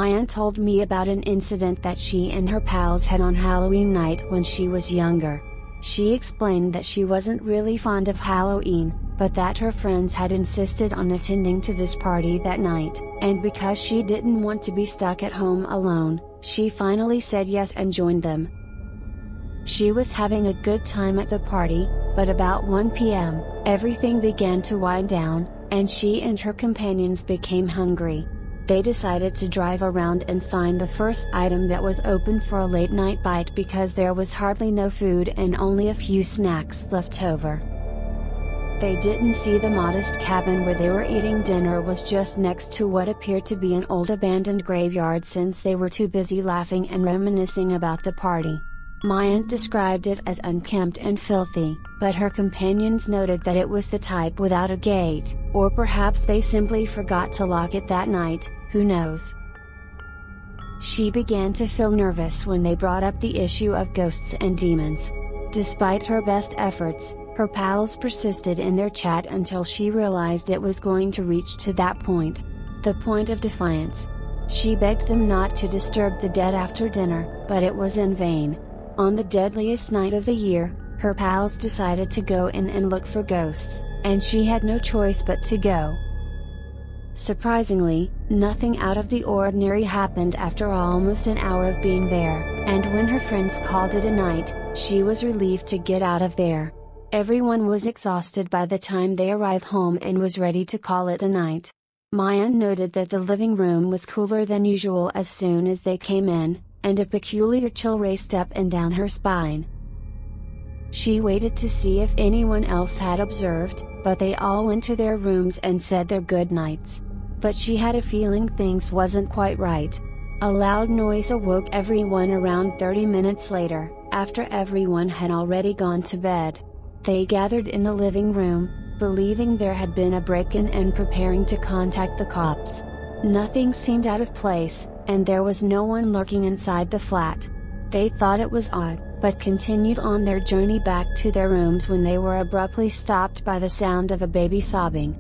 Maya told me about an incident that she and her pals had on Halloween night when she was younger. She explained that she wasn't really fond of Halloween, but that her friends had insisted on attending to this party that night, and because she didn't want to be stuck at home alone, she finally said yes and joined them. She was having a good time at the party, but about 1 p.m., everything began to wind down, and she and her companions became hungry. They decided to drive around and find the first item that was open for a late night bite because there was hardly no food and only a few snacks left over. They didn't see the modest cabin where they were eating dinner was just next to what appeared to be an old abandoned graveyard since they were too busy laughing and reminiscing about the party. Maya described it as unkempt and filthy, but her companions noted that it was the type without a gate, or perhaps they simply forgot to lock it that night, who knows. She began to feel nervous when they brought up the issue of ghosts and demons. Despite her best efforts, her pals persisted in their chat until she realized it was going to reach to that point. The point of defiance. She begged them not to disturb the dead after dinner, but it was in vain. On the deadliest night of the year, her pals decided to go in and look for ghosts, and she had no choice but to go. Surprisingly, nothing out of the ordinary happened after almost an hour of being there, and when her friends called it a night, she was relieved to get out of there. Everyone was exhausted by the time they arrived home and was ready to call it a night. Maya noted that the living room was cooler than usual as soon as they came in, and a peculiar chill raced up and down her spine. She waited to see if anyone else had observed, but they all went to their rooms and said their good nights. But she had a feeling things wasn't quite right. A loud noise awoke everyone around 30 minutes later, after everyone had already gone to bed. They gathered in the living room, believing there had been a break-in and preparing to contact the cops. Nothing seemed out of place, and there was no one lurking inside the flat. They thought it was odd, but continued on their journey back to their rooms when they were abruptly stopped by the sound of a baby sobbing.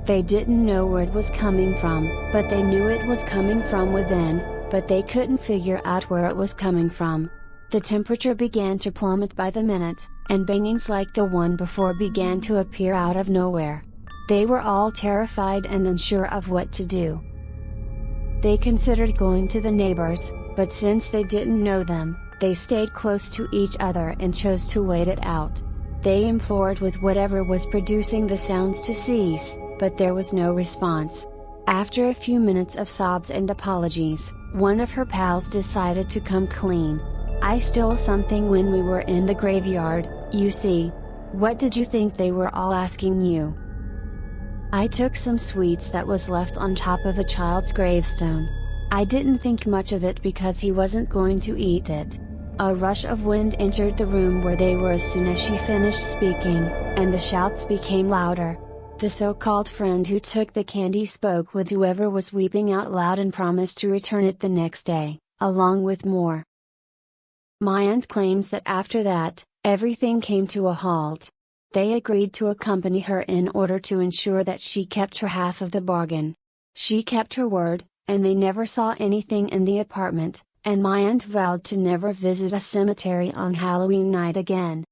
They didn't know where it was coming from, but they knew it was coming from within, but they couldn't figure out where it was coming from. The temperature began to plummet by the minute, and bangings like the one before began to appear out of nowhere. They were all terrified and unsure of what to do. They considered going to the neighbors, but since they didn't know them, they stayed close to each other and chose to wait it out. They implored with whatever was producing the sounds to cease, but there was no response. After a few minutes of sobs and apologies, one of her pals decided to come clean. "I stole something when we were in the graveyard, you see." "What did you think they were all asking you?" "I took some sweets that was left on top of a child's gravestone. I didn't think much of it because he wasn't going to eat it." A rush of wind entered the room where they were as soon as she finished speaking, and the shouts became louder. The so-called friend who took the candy spoke with whoever was weeping out loud and promised to return it the next day, along with more. Maya claims that after that, everything came to a halt. They agreed to accompany her in order to ensure that she kept her half of the bargain. She kept her word, and they never saw anything in the apartment, and Maya vowed to never visit a cemetery on Halloween night again.